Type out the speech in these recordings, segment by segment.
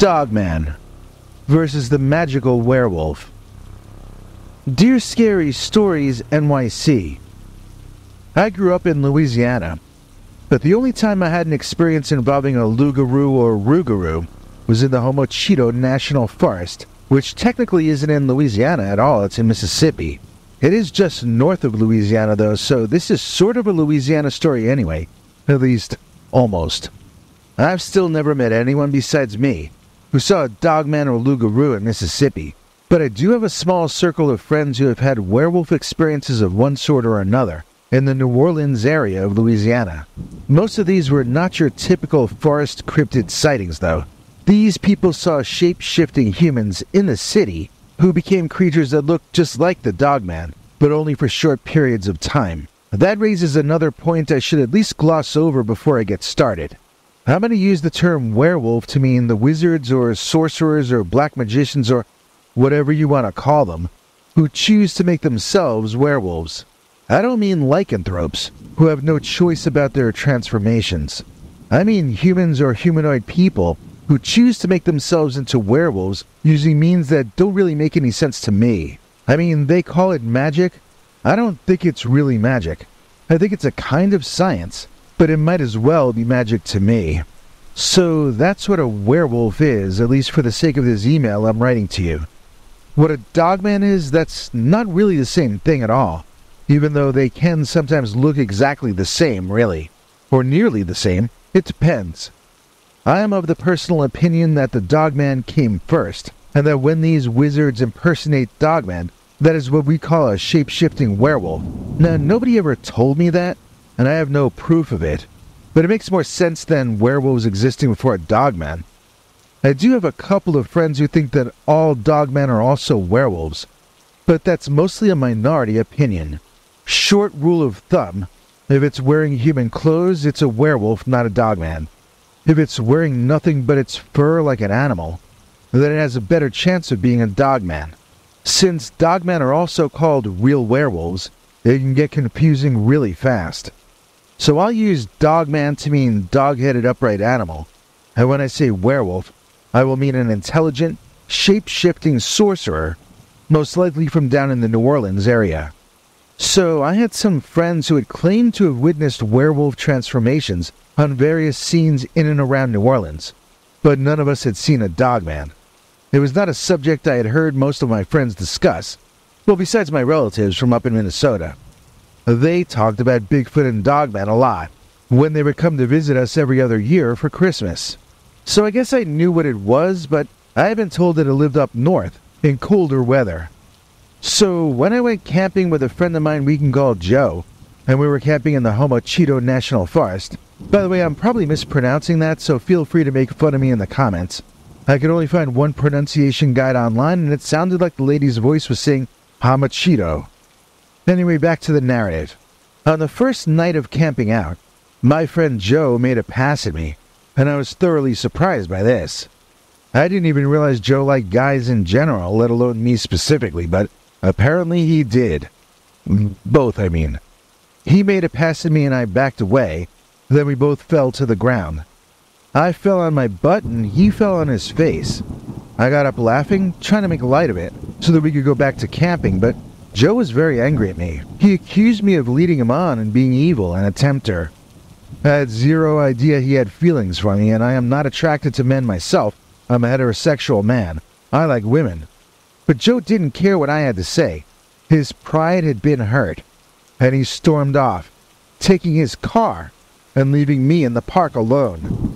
Dogman versus the magical werewolf. Dear Scary Stories NYC. I grew up in Louisiana, but the only time I had an experience involving a Loup Garou or Rougarou was in the Homocito National Forest, which technically isn't in Louisiana at all, it's in Mississippi. It is just north of Louisiana though, so this is sort of a Louisiana story anyway, at least almost. I've still never met anyone besides me who saw a Dogman or Loup Garou in Mississippi, but I do have a small circle of friends who have had werewolf experiences of one sort or another in the New Orleans area of Louisiana. Most of these were not your typical forest cryptid sightings though. These people saw shape-shifting humans in the city who became creatures that looked just like the Dogman, but only for short periods of time. That raises another point I should at least gloss over before I get started. I'm going to use the term werewolf to mean the wizards or sorcerers or black magicians or whatever you want to call them, who choose to make themselves werewolves. I don't mean lycanthropes, who have no choice about their transformations. I mean humans or humanoid people who choose to make themselves into werewolves using means that don't really make any sense to me. I mean, they call it magic. I don't think it's really magic. I think it's a kind of science, but it might as well be magic to me. So that's what a werewolf is, at least for the sake of this email I'm writing to you. What a Dogman is, that's not really the same thing at all, even though they can sometimes look exactly the same, really. Or nearly the same, it depends. I am of the personal opinion that the Dogman came first, and that when these wizards impersonate Dogman, that is what we call a shape-shifting werewolf. Now, nobody ever told me that, and I have no proof of it, but it makes more sense than werewolves existing before a Dogman. I do have a couple of friends who think that all Dogmen are also werewolves, but that's mostly a minority opinion. Short rule of thumb, if it's wearing human clothes, it's a werewolf, not a Dogman. If it's wearing nothing but its fur like an animal, then it has a better chance of being a Dogman. Since Dogmen are also called real werewolves, it can get confusing really fast. So I'll use Dogman to mean dog-headed upright animal, and when I say werewolf, I will mean an intelligent, shape-shifting sorcerer, most likely from down in the New Orleans area. So I had some friends who had claimed to have witnessed werewolf transformations on various scenes in and around New Orleans, but none of us had seen a Dogman. It was not a subject I had heard most of my friends discuss, well, besides my relatives from up in Minnesota. They talked about Bigfoot and Dogman a lot, when they would come to visit us every other year for Christmas. So I guess I knew what it was, but I had been told that it lived up north, in colder weather. So when I went camping with a friend of mine we can call Joe, and we were camping in the Homocito National Forest. By the way, I'm probably mispronouncing that, so feel free to make fun of me in the comments. I could only find one pronunciation guide online, and it sounded like the lady's voice was saying Homocito. Anyway, back to the narrative. On the first night of camping out, my friend Joe made a pass at me, and I was thoroughly surprised by this. I didn't even realize Joe liked guys in general, let alone me specifically, but apparently he did. Both, I mean. He made a pass at me and I backed away, then we both fell to the ground. I fell on my butt and he fell on his face. I got up laughing, trying to make light of it, so that we could go back to camping, but Joe was very angry at me. He accused me of leading him on and being evil and a tempter. I had zero idea he had feelings for me, and I am not attracted to men myself. I'm a heterosexual man. I like women. But Joe didn't care what I had to say. His pride had been hurt, and he stormed off, taking his car and leaving me in the park alone.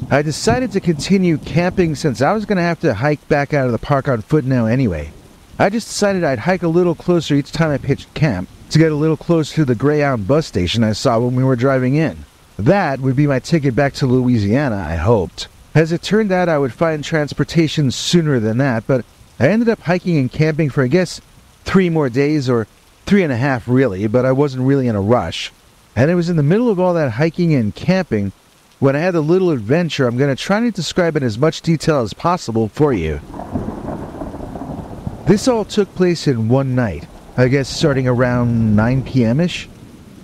I decided to continue camping since I was going to have to hike back out of the park on foot now anyway. I just decided I'd hike a little closer each time I pitched camp to get a little closer to the Greyhound bus station I saw when we were driving in. That would be my ticket back to Louisiana, I hoped. As it turned out, I would find transportation sooner than that, but I ended up hiking and camping for, I guess, 3 more days, or 3.5 really, but I wasn't really in a rush. And it was in the middle of all that hiking and camping when I had a little adventure. I'm going to try to describe in as much detail as possible for you. This all took place in one night, I guess starting around 9 p.m.-ish.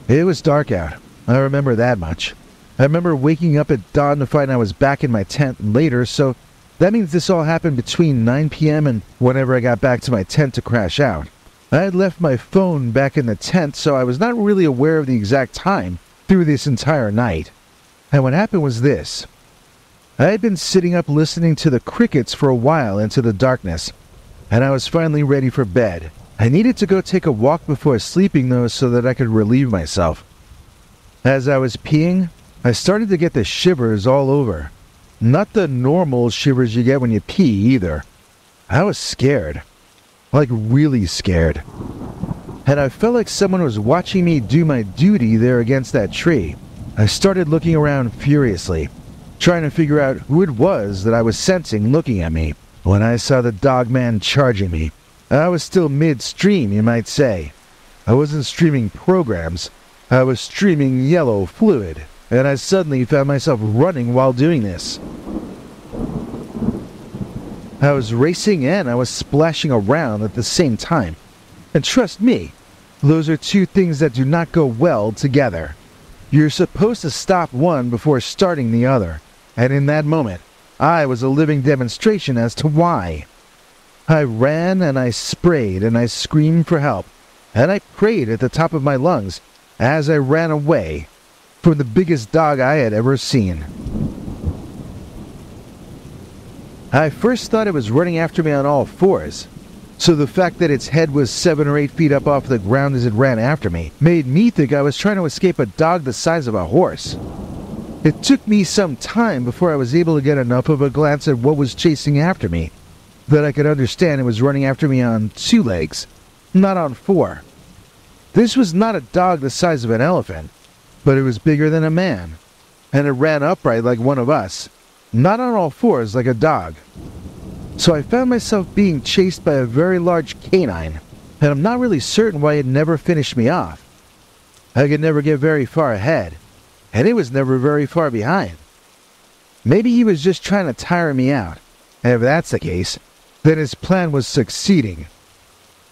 It was dark out, I remember that much. I remember waking up at dawn to find I was back in my tent later, so that means this all happened between 9 p.m. and whenever I got back to my tent to crash out. I had left my phone back in the tent, so I was not really aware of the exact time through this entire night. And what happened was this. I had been sitting up listening to the crickets for a while into the darkness, and I was finally ready for bed. I needed to go take a walk before sleeping though so that I could relieve myself. As I was peeing, I started to get the shivers all over. Not the normal shivers you get when you pee either. I was scared. Like really scared. And I felt like someone was watching me do my duty there against that tree. I started looking around furiously, trying to figure out who it was that I was sensing looking at me. When I saw the dogman charging me, I was still midstream, you might say. I wasn't streaming programs. I was streaming yellow fluid, and I suddenly found myself running while doing this. I was racing and I was splashing around at the same time. And trust me, those are two things that do not go well together. You're supposed to stop one before starting the other, and in that moment, I was a living demonstration as to why. I ran and I sprayed and I screamed for help, and I prayed at the top of my lungs as I ran away from the biggest dog I had ever seen. I first thought it was running after me on all fours, so the fact that its head was 7 or 8 feet up off the ground as it ran after me made me think I was trying to escape a dog the size of a horse. It took me some time before I was able to get enough of a glance at what was chasing after me that I could understand it was running after me on 2 legs, not on 4. This was not a dog the size of an elephant, but it was bigger than a man, and it ran upright like one of us, not on all fours like a dog. So I found myself being chased by a very large canine, and I'm not really certain why it never finished me off. I could never get very far ahead, and it was never very far behind. Maybe he was just trying to tire me out, and if that's the case, then his plan was succeeding.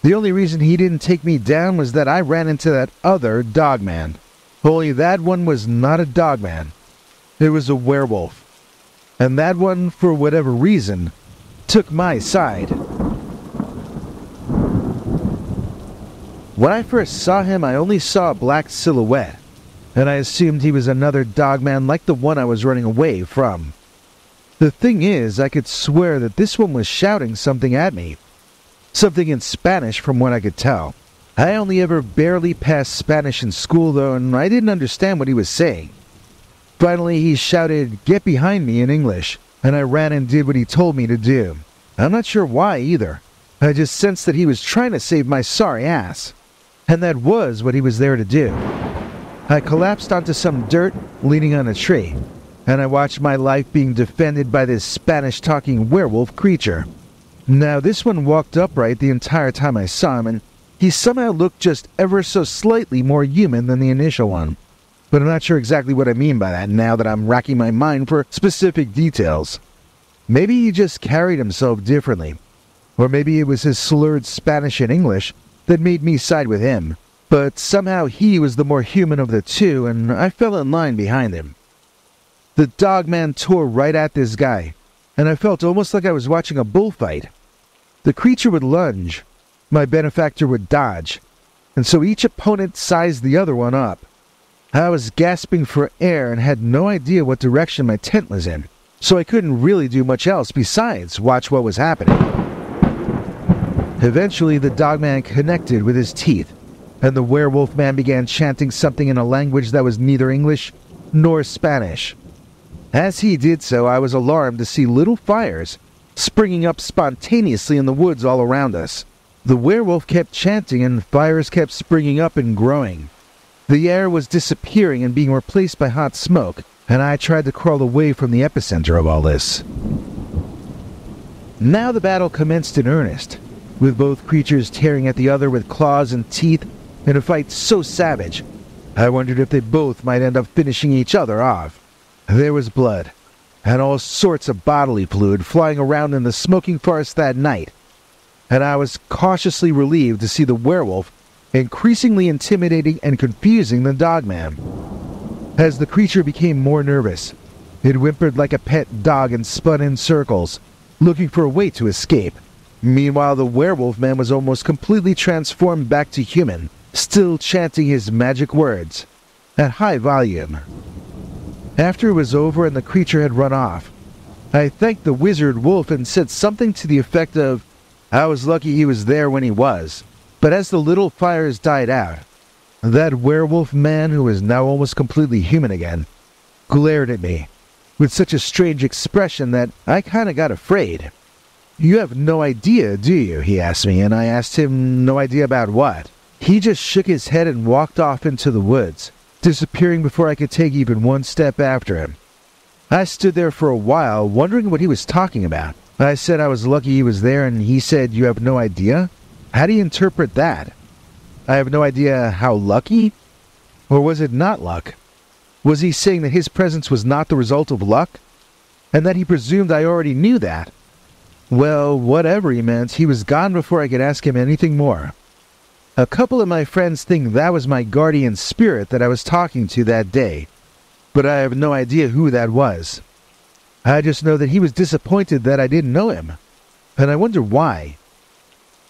The only reason he didn't take me down was that I ran into that other dogman. Only that one was not a dogman. It was a werewolf. And that one, for whatever reason, took my side. When I first saw him, I only saw a black silhouette, and I assumed he was another dogman like the one I was running away from. The thing is, I could swear that this one was shouting something at me. Something in Spanish from what I could tell. I only ever barely passed Spanish in school though, and I didn't understand what he was saying. Finally, he shouted, "Get behind me," in English, and I ran and did what he told me to do. I'm not sure why either. I just sensed that he was trying to save my sorry ass. And that was what he was there to do. I collapsed onto some dirt, leaning on a tree, and I watched my life being defended by this Spanish-talking werewolf creature. Now, this one walked upright the entire time I saw him, and he somehow looked just ever so slightly more human than the initial one. But I'm not sure exactly what I mean by that now that I'm racking my mind for specific details. Maybe he just carried himself differently. Or maybe it was his slurred Spanish and English that made me side with him. But somehow he was the more human of the two, and I fell in line behind him. The dogman tore right at this guy, and I felt almost like I was watching a bullfight. The creature would lunge, my benefactor would dodge, and so each opponent sized the other one up. I was gasping for air and had no idea what direction my tent was in, so I couldn't really do much else besides watch what was happening. Eventually, the dogman connected with his teeth, and the werewolf man began chanting something in a language that was neither English nor Spanish. As he did so, I was alarmed to see little fires springing up spontaneously in the woods all around us. The werewolf kept chanting and fires kept springing up and growing. The air was disappearing and being replaced by hot smoke, and I tried to crawl away from the epicenter of all this. Now the battle commenced in earnest, with both creatures tearing at the other with claws and teeth in a fight so savage, I wondered if they both might end up finishing each other off. There was blood, and all sorts of bodily fluid flying around in the smoking forest that night, and I was cautiously relieved to see the werewolf increasingly intimidating and confusing the dogman. As the creature became more nervous, it whimpered like a pet dog and spun in circles, looking for a way to escape. Meanwhile, the werewolf man was almost completely transformed back to human, still chanting his magic words at high volume. After it was over and the creature had run off, I thanked the wizard wolf and said something to the effect of, I was lucky he was there when he was. But as the little fires died out, that werewolf man, who was now almost completely human again, glared at me with such a strange expression that I kinda got afraid. You have no idea, do you? He asked me, and I asked him no idea about what. He just shook his head and walked off into the woods, disappearing before I could take even one step after him. I stood there for a while, wondering what he was talking about. I said I was lucky he was there, and he said, you have no idea? How do you interpret that? I have no idea how lucky? Or was it not luck? Was he saying that his presence was not the result of luck? And that he presumed I already knew that? Well, whatever he meant, he was gone before I could ask him anything more. A couple of my friends think that was my guardian spirit that I was talking to that day, but I have no idea who that was. I just know that he was disappointed that I didn't know him, and I wonder why.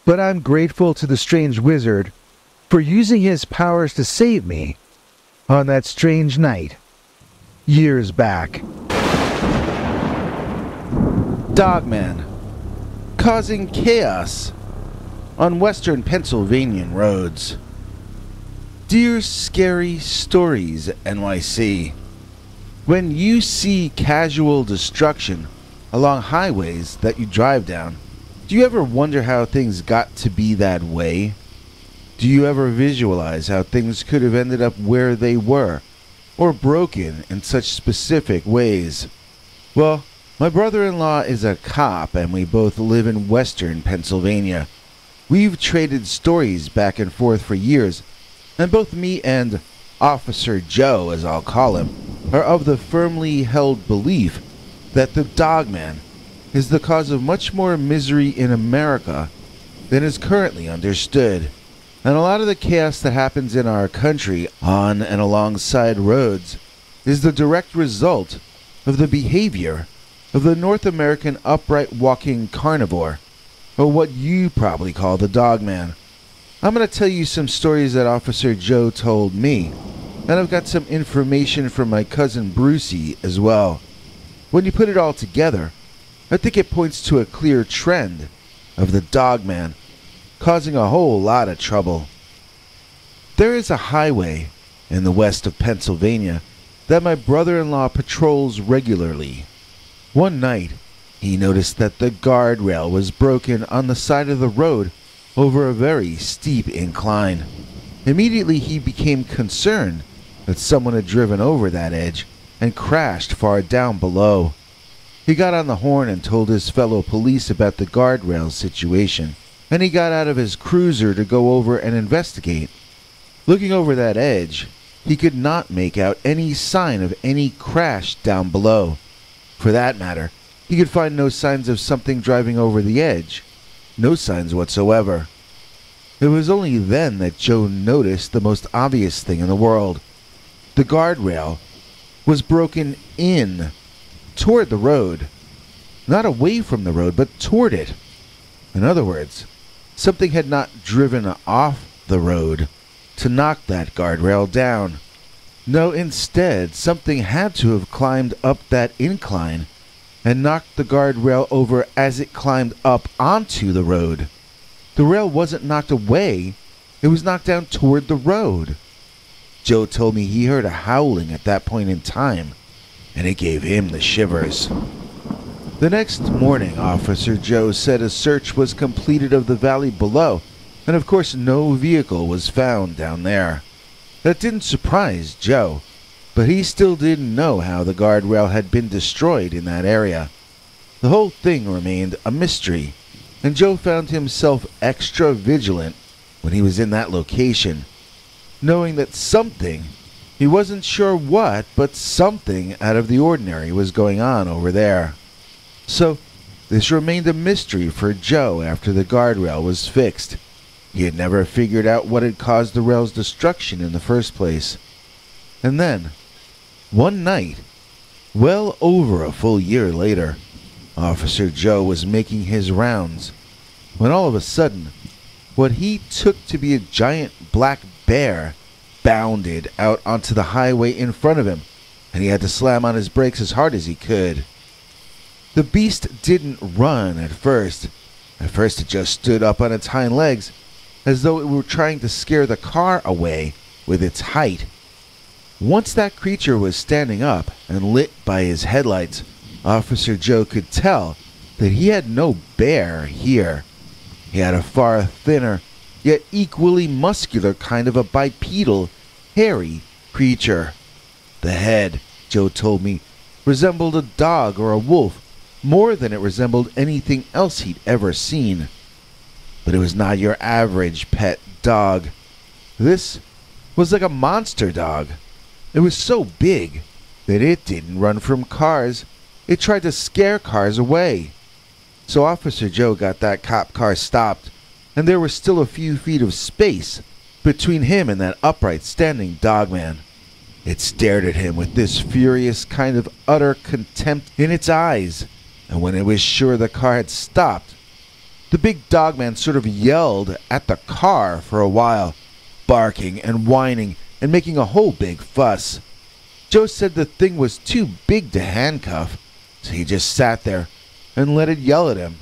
But I'm grateful to the strange wizard for using his powers to save me on that strange night, years back. Dogman, causing chaos on western Pennsylvanian roads. Dear Scary Stories NYC, when you see casual destruction along highways that you drive down, do you ever wonder how things got to be that way? Do you ever visualize how things could have ended up where they were, or broken in such specific ways? Well, my brother-in-law is a cop and we both live in western Pennsylvania. We've traded stories back and forth for years, and both me and Officer Joe, as I'll call him, are of the firmly held belief that the Dogman is the cause of much more misery in America than is currently understood. And a lot of the chaos that happens in our country on and alongside roads is the direct result of the behavior of the North American upright walking carnivore, or what you probably call the Dogman. I'm going to tell you some stories that Officer Joe told me, and I've got some information from my cousin Brucey as well. When you put it all together, I think it points to a clear trend of the Dogman causing a whole lot of trouble. There is a highway in the west of Pennsylvania that my brother-in-law patrols regularly. One night, he noticed that the guardrail was broken on the side of the road over a very steep incline. Immediately, he became concerned that someone had driven over that edge and crashed far down below. He got on the horn and told his fellow police about the guardrail situation, and he got out of his cruiser to go over and investigate. Looking over that edge, he could not make out any sign of any crash down below. For that matter, he could find no signs of something driving over the edge. No signs whatsoever. It was only then that Joe noticed the most obvious thing in the world. The guardrail was broken in toward the road. Not away from the road, but toward it. In other words, something had not driven off the road to knock that guardrail down. No, instead, something had to have climbed up that incline and knocked the guardrail over as it climbed up onto the road. The rail wasn't knocked away, it was knocked down toward the road. Joe told me he heard a howling at that point in time, and it gave him the shivers. The next morning, Officer Joe said a search was completed of the valley below, and of course no vehicle was found down there. That didn't surprise Joe, but he still didn't know how the guardrail had been destroyed in that area. The whole thing remained a mystery, and Joe found himself extra vigilant when he was in that location, knowing that something, he wasn't sure what, but something out of the ordinary was going on over there. So, this remained a mystery for Joe after the guardrail was fixed. He had never figured out what had caused the rail's destruction in the first place. And then, One night, well over a full year later, Officer Joe was making his rounds when all of a sudden, what he took to be a giant black bear bounded out onto the highway in front of him, and he had to slam on his brakes as hard as he could. The beast didn't run at first. At first it just stood up on its hind legs, as though it were trying to scare the car away with its height. Once that creature was standing up and lit by his headlights, Officer Joe could tell that he had no bear here. He had a far thinner, yet equally muscular kind of a bipedal, hairy creature. The head, Joe told me, resembled a dog or a wolf more than it resembled anything else he'd ever seen. But it was not your average pet dog. This was like a monster dog. It was so big that it didn't run from cars. It tried to scare cars away. So Officer Joe got that cop car stopped, and there was still a few feet of space between him and that upright standing dogman. It stared at him with this furious kind of utter contempt in its eyes, and when it was sure the car had stopped, the big dogman sort of yelled at the car for a while, barking and whining and making a whole big fuss. Joe said the thing was too big to handcuff, so he just sat there and let it yell at him.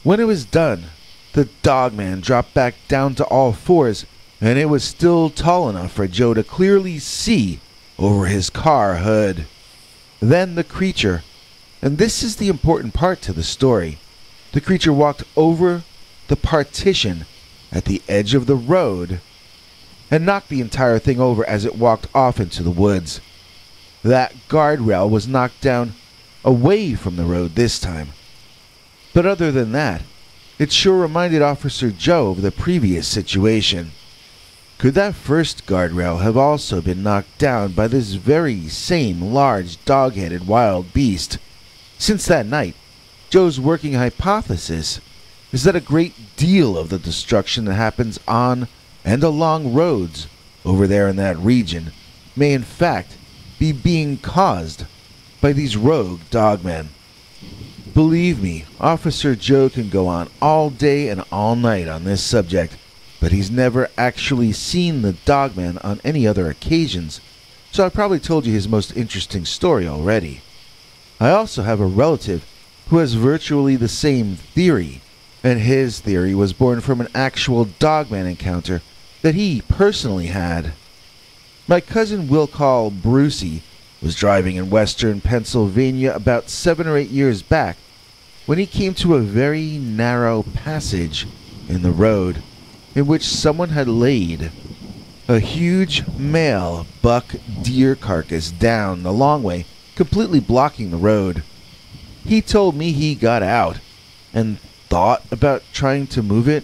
When it was done, the dogman dropped back down to all fours, and it was still tall enough for Joe to clearly see over his car hood. Then the creature, and this is the important part to the story, the creature walked over the partition at the edge of the road and knocked the entire thing over as it walked off into the woods. That guardrail was knocked down away from the road this time. But other than that, it sure reminded Officer Joe of the previous situation. Could that first guardrail have also been knocked down by this very same large dog-headed wild beast? Since that night, Joe's working hypothesis is that a great deal of the destruction that happens on and along roads over there in that region may in fact be being caused by these rogue dogmen. Believe me, Officer Joe can go on all day and all night on this subject, but he's never actually seen the dogman on any other occasions, so I probably told you his most interesting story already. I also have a relative who has virtually the same theory, and his theory was born from an actual dogman encounter that he personally had. My cousin we'll call Brucey was driving in western Pennsylvania about 7 or 8 years back when he came to a very narrow passage in the road in which someone had laid a huge male buck deer carcass down the long way, completely blocking the road. He told me he got out and thought about trying to move it,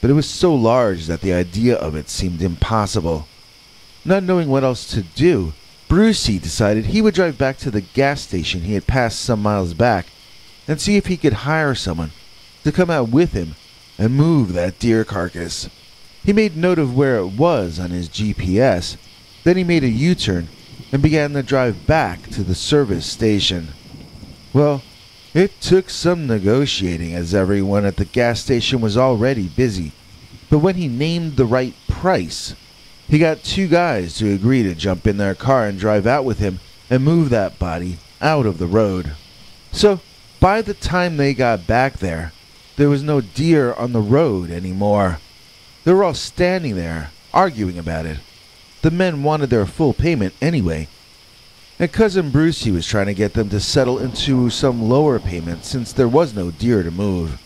but it was so large that the idea of it seemed impossible. Not knowing what else to do, Brucey decided he would drive back to the gas station he had passed some miles back and see if he could hire someone to come out with him and move that deer carcass. He made note of where it was on his GPS. Then he made a U-turn and began the drive back to the service station. Well, it took some negotiating as everyone at the gas station was already busy, but when he named the right price, he got 2 guys to agree to jump in their car and drive out with him and move that body out of the road. So, by the time they got back there was no deer on the road anymore. They were all standing there, arguing about it. The men wanted their full payment anyway, and Cousin Brucey was trying to get them to settle into some lower payment since there was no deer to move.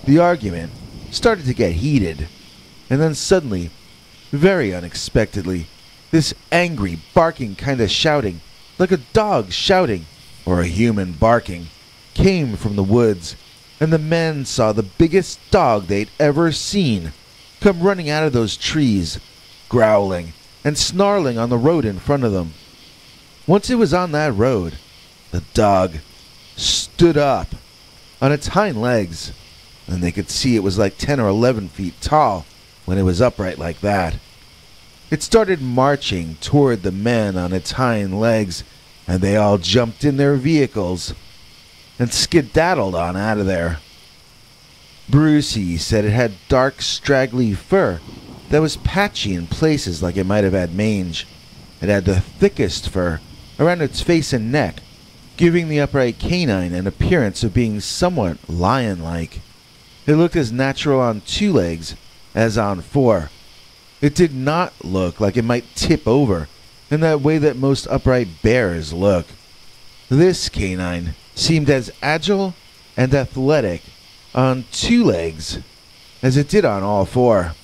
The argument started to get heated, and then suddenly, very unexpectedly, this angry, barking kind of shouting, like a dog shouting, or a human barking, came from the woods, and the men saw the biggest dog they'd ever seen come running out of those trees, growling and snarling on the road in front of them. Once it was on that road, the dog stood up on its hind legs, and they could see it was like 10 or 11 feet tall when it was upright like that. It started marching toward the men on its hind legs, and they all jumped in their vehicles and skedaddled on out of there. Brucey said it had dark, straggly fur that was patchy in places like it might have had mange. It had the thickest fur around its face and neck, giving the upright canine an appearance of being somewhat lion-like. It looked as natural on 2 legs as on 4. It did not look like it might tip over in that way that most upright bears look. This canine seemed as agile and athletic on 2 legs as it did on all 4.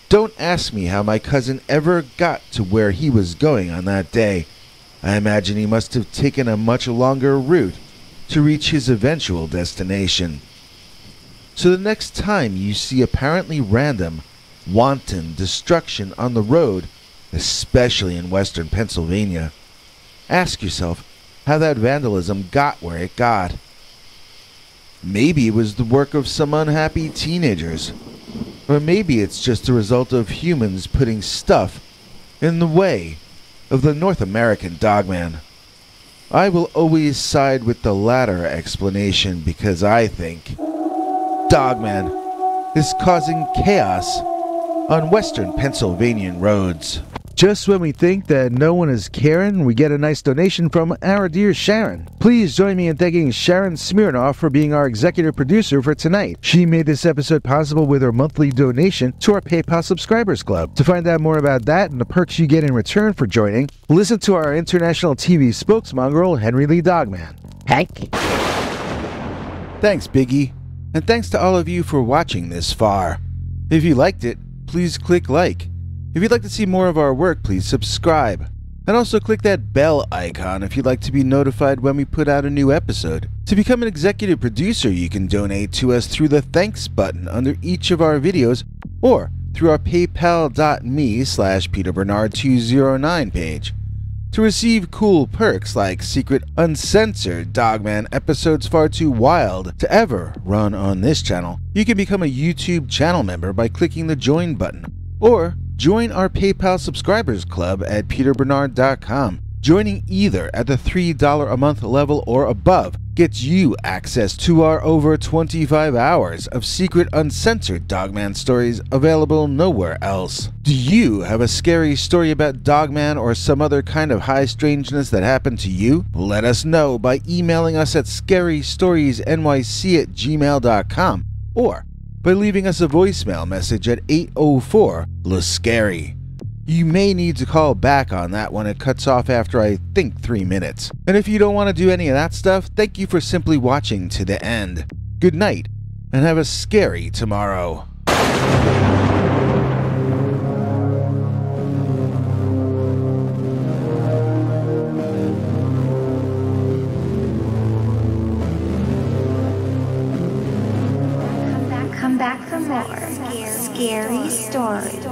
Don't ask me how my cousin ever got to where he was going on that day. I imagine he must have taken a much longer route to reach his eventual destination. So the next time you see apparently random, wanton destruction on the road, especially in western Pennsylvania, ask yourself how that vandalism got where it got. Maybe it was the work of some unhappy teenagers, or maybe it's just a result of humans putting stuff in the way of the North American Dogman. I will always side with the latter explanation because I think Dogman is causing chaos on western Pennsylvanian roads. Just when we think that no one is caring, we get a nice donation from our dear Sharon. Please join me in thanking Sharon Smirnoff for being our executive producer for tonight. She made this episode possible with her monthly donation to our PayPal Subscribers Club. To find out more about that and the perks you get in return for joining, listen to our international TV spokesmongrel, Henry Lee Dogman. Hank. Thanks, Biggie. And thanks to all of you for watching this far. If you liked it, please click like. If you'd like to see more of our work, please subscribe. And also click that bell icon if you'd like to be notified when we put out a new episode. To become an executive producer, you can donate to us through the thanks button under each of our videos or through our paypal.me/PeterBernard209 page. To receive cool perks like secret uncensored Dogman episodes far too wild to ever run on this channel, you can become a YouTube channel member by clicking the join button. Or join our PayPal subscribers club at peterbernard.com. Joining either at the $3 a month level or above gets you access to our over 25 hours of secret uncensored Dogman stories available nowhere else. Do you have a scary story about Dogman or some other kind of high strangeness that happened to you? Let us know by emailing us at scarystoriesnyc@gmail.com or by leaving us a voicemail message at 804-LA-SCARY. You may need to call back on that one. It cuts off after I think 3 minutes. And if you don't want to do any of that stuff, thank you for simply watching to the end. Good night, and have a scary tomorrow. Come back for more scary stories.